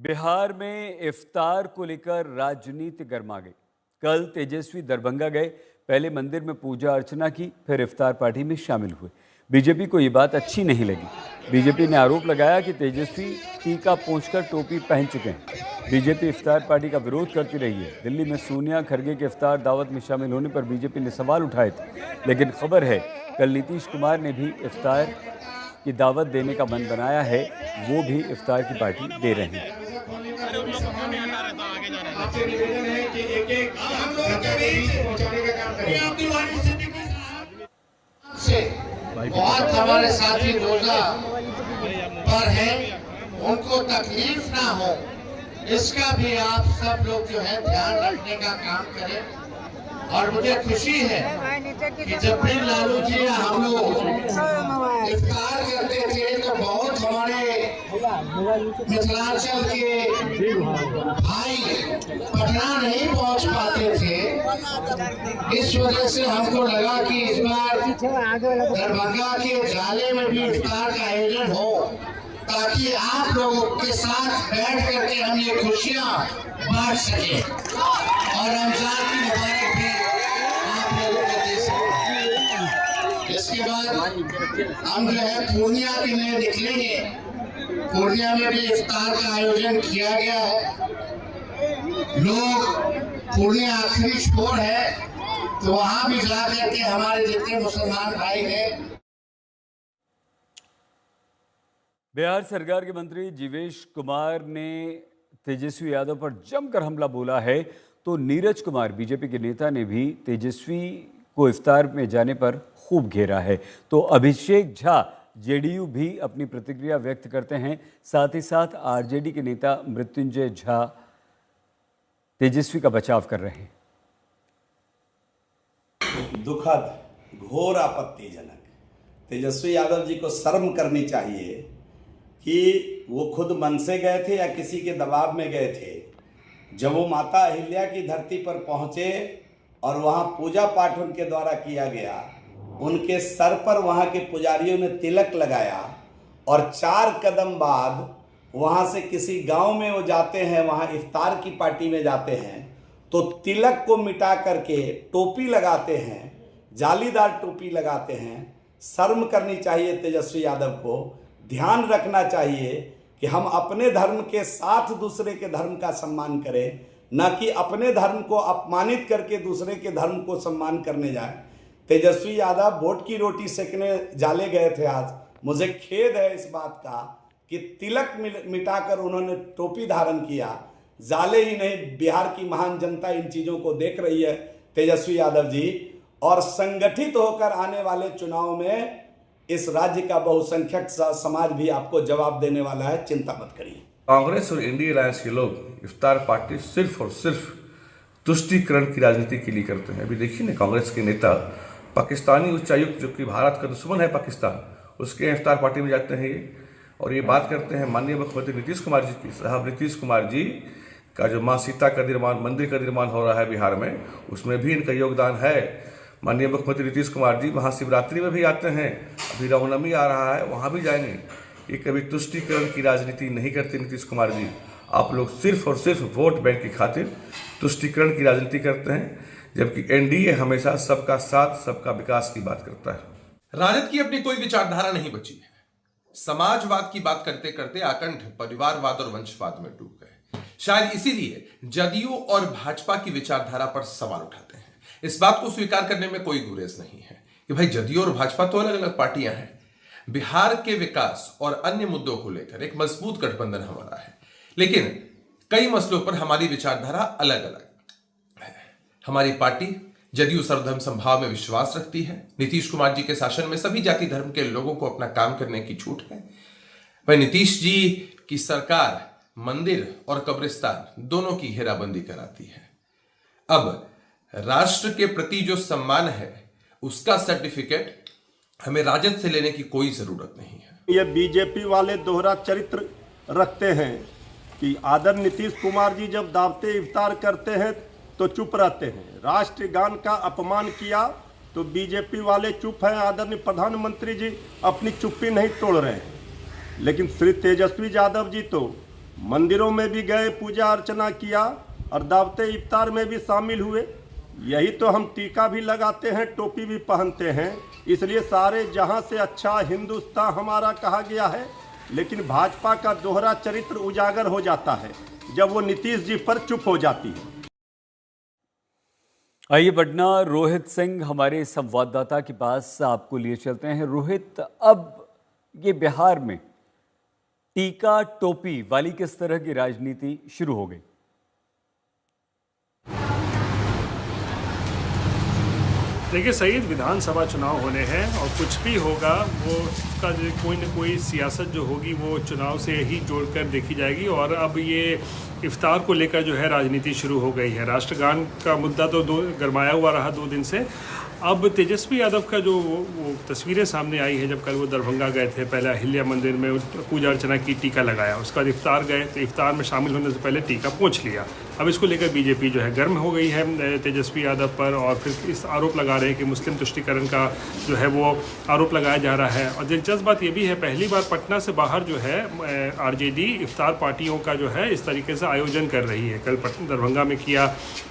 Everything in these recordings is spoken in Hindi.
बिहार में इफ्तार को लेकर राजनीति गर्मा गई। कल तेजस्वी दरभंगा गए, पहले मंदिर में पूजा अर्चना की, फिर इफ्तार पार्टी में शामिल हुए। बीजेपी को ये बात अच्छी नहीं लगी। बीजेपी ने आरोप लगाया कि तेजस्वी टीका पोंछकर टोपी पहन चुके हैं। बीजेपी इफ्तार पार्टी का विरोध करती रही है। दिल्ली में सोनिया खरगे के इफ्तार दावत में शामिल होने पर बीजेपी ने सवाल उठाए थे, लेकिन खबर है कल नीतीश कुमार ने भी इफ्तार की दावत देने का मन बनाया है। वो भी इफ्तार की पार्टी दे रहे हैं। बहुत हमारे साथी रोजा पर है, उनको तकलीफ ना हो, इसका भी आप सब लोग जो है ध्यान रखने का काम करें। और मुझे खुशी है कि जब भी लालू जी हम लोग इफ्तार करते थे तो बहुत हमारे मिथिलांचल के भाई पटना नहीं पहुंच पाते थे। इस वजह से हमको लगा कि इस बार दरभंगा के जाले में भी इफ्तार का आयोजन हो, ताकि आप लोगों के साथ बैठ करके हम ये खुशियां बांट सके और रमजान की मुबारक भी आप लोगों को दे सके। इसके बाद हम जो है पूर्णिया के लिए निकलेंगे। पूर्णिया में भी इफ्तार का आयोजन किया गया है। लोग पूर्णिया आखिरी छोर है, तो वहां भी जा करके हमारे जितने मुसलमान भाई हैं। बिहार सरकार के मंत्री जीवेश कुमार ने तेजस्वी यादव पर जमकर हमला बोला है, तो नीरज कुमार बीजेपी के नेता ने भी तेजस्वी को इफ्तार में जाने पर खूब घेरा है। तो अभिषेक झा जेडीयू भी अपनी प्रतिक्रिया व्यक्त करते हैं। साथ ही साथ आरजेडी के नेता मृत्युंजय झा तेजस्वी का बचाव कर रहे हैं। दुखद, घोर आपत्तिजनक। तेजस्वी यादव जी को शर्म करनी चाहिए कि वो खुद मन से गए थे या किसी के दबाव में गए थे। जब वो माता अहिल्या की धरती पर पहुँचे और वहाँ पूजा पाठ उनके द्वारा किया गया, उनके सर पर वहाँ के पुजारियों ने तिलक लगाया और 4 कदम बाद वहाँ से किसी गांव में वो जाते हैं, वहाँ इफ्तार की पार्टी में जाते हैं, तो तिलक को मिटा करके टोपी लगाते हैं, जालीदार टोपी लगाते हैं। शर्म करनी चाहिए तेजस्वी यादव को। ध्यान रखना चाहिए कि हम अपने धर्म के साथ दूसरे के धर्म का सम्मान करें, न कि अपने धर्म को अपमानित करके दूसरे के धर्म को सम्मान करने जाए। तेजस्वी यादव वोट की रोटी सेकने जाले गए थे आज। मुझे खेद है इस बात का कि तिलक मिटाकर उन्होंने टोपी धारण किया। जाले ही नहीं, बिहार की महान जनता इन चीज़ों को देख रही है तेजस्वी यादव जी, और संगठित होकर आने वाले चुनाव में इस राज्य का बहुसंख्यक समाज भी आपको जवाब देने वाला है। चिंता मत करिए। कांग्रेस और इंडिया अलायंस के लोग इफ्तार पार्टी सिर्फ और सिर्फ तुष्टीकरण की राजनीति के लिए करते हैं। अभी देखिए ना, कांग्रेस के नेता पाकिस्तानी उच्चायुक्त, जो कि भारत का दुश्मन है पाकिस्तान, उसके इफ्तार पार्टी में जाते हैं ये, और ये बात करते हैं माननीय मुख्यमंत्री नीतीश कुमार जी की। साहब, नीतीश कुमार जी का जो माँ सीता का निर्माण, मंदिर का निर्माण हो रहा है बिहार में, उसमें भी इनका योगदान है। माननीय मुख्यमंत्री नीतीश कुमार जी वहाँ शिवरात्रि में भी आते हैं। अभी रामनवमी आ रहा है, वहाँ भी जाएंगे। ये कभी तुष्टीकरण की राजनीति नहीं करते नीतीश कुमार जी। आप लोग सिर्फ और सिर्फ वोट बैंक की खातिर तुष्टीकरण की राजनीति करते हैं, जबकि एनडीए हमेशा सबका साथ, सबका विकास की बात करता है। राजद की अपनी कोई विचारधारा नहीं बची है। समाजवाद की बात करते करते आकंठ परिवारवाद और वंशवाद में डूब गए। शायद इसीलिए जदयू और भाजपा की विचारधारा पर सवाल उठाते हैं। इस बात को स्वीकार करने में कोई गुरेज नहीं है कि भाई जदयू और भाजपा तो अलग अलग पार्टियां हैं। बिहार के विकास और अन्य मुद्दों को लेकर एक मजबूत गठबंधन हमारा है, लेकिन कई मसलों पर हमारी विचारधारा अलग अलग है। हमारी पार्टी जदयू सर्वधर्म समभाव में विश्वास रखती है। नीतीश कुमार जी के शासन में सभी जाति धर्म के लोगों को अपना काम करने की छूट है। भाई नीतीश जी की सरकार मंदिर और कब्रिस्तान दोनों की घेराबंदी कराती है। अब राष्ट्र के प्रति जो सम्मान है, उसका सर्टिफिकेट हमें राजद से लेने की कोई जरूरत नहीं है। ये बीजेपी वाले दोहरा चरित्र रखते हैं कि आदरणीय नीतीश कुमार जी जब दावते इफ्तार करते हैं तो चुप रहते हैं। राष्ट्रगान का अपमान किया तो बीजेपी वाले चुप हैं। आदरणीय प्रधानमंत्री जी अपनी चुप्पी नहीं तोड़ रहे हैं। लेकिन श्री तेजस्वी यादव जी तो मंदिरों में भी गए, पूजा अर्चना किया और दावते इफ्तार में भी शामिल हुए। यही तो हम टीका भी लगाते हैं, टोपी भी पहनते हैं, इसलिए सारे जहां से अच्छा हिंदुस्तान हमारा कहा गया है। लेकिन भाजपा का दोहरा चरित्र उजागर हो जाता है जब वो नीतीश जी पर चुप हो जाती है। आइए पटना रोहित सिंह हमारे संवाददाता के पास आपको लिए चलते हैं। रोहित, अब ये बिहार में टीका टोपी वाली किस तरह की राजनीति शुरू हो गई? देखिए सईद, विधानसभा चुनाव होने हैं और कुछ भी होगा वो उसका कोई न कोई सियासत जो होगी वो चुनाव से ही जोड़कर देखी जाएगी। और अब ये इफ्तार को लेकर जो है राजनीति शुरू हो गई है। राष्ट्रगान का मुद्दा तो गरमाया हुआ रहा 2 दिन से। अब तेजस्वी यादव का जो वो तस्वीरें सामने आई है, जब कल वो दरभंगा गए थे, पहले अहिल्या मंदिर में पूजा अर्चना की, टीका लगाया, उसके बाद इफ्तार गए तो इफ्तार में शामिल होने से पहले टीका पोंछ लिया। अब इसको लेकर बीजेपी जो है गर्म हो गई है तेजस्वी यादव पर, और फिर इस आरोप लगा रहे हैं कि मुस्लिम तुष्टीकरण का जो है वो आरोप लगाया जा रहा है। और दिलचस्प बात ये भी है, पहली बार पटना से बाहर जो है आरजेडी इफ्तार पार्टियों का जो है इस तरीके से आयोजन कर रही है। कल दरभंगा में किया,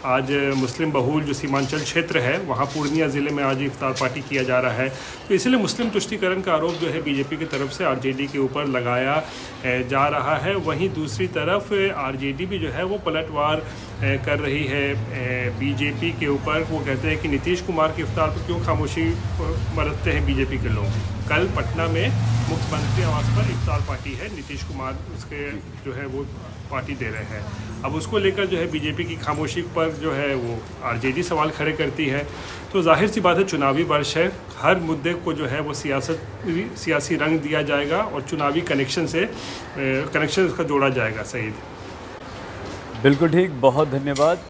आज मुस्लिम बहुल जो सीमांचल क्षेत्र है वहाँ पूर्णिया जिले में आज इफ्तार पार्टी किया जा रहा है। तो इसलिए मुस्लिम तुष्टीकरण का आरोप जो है बीजेपी की तरफ से आरजेडी के ऊपर लगाया जा रहा है। वहीं दूसरी तरफ आरजेडी भी जो है वो पलटवार कर रही है बीजेपी के ऊपर। वो कहते हैं कि नीतीश कुमार के इफ्तार पर क्यों खामोशी बरतते हैं बीजेपी के लोग। कल पटना में मुख्यमंत्री आवास पर इफ्तार पार्टी है, नीतीश कुमार उसके जो है वो पार्टी दे रहे हैं। अब उसको लेकर जो है बीजेपी की खामोशी पर जो है वो आरजेडी सवाल खड़े करती है। तो जाहिर सी बात है, चुनावी वर्ष है, हर मुद्दे को जो है वो सियासी रंग दिया जाएगा और चुनावी कनेक्शन उसका जोड़ा जाएगा। सईद, बिल्कुल ठीक, बहुत धन्यवाद।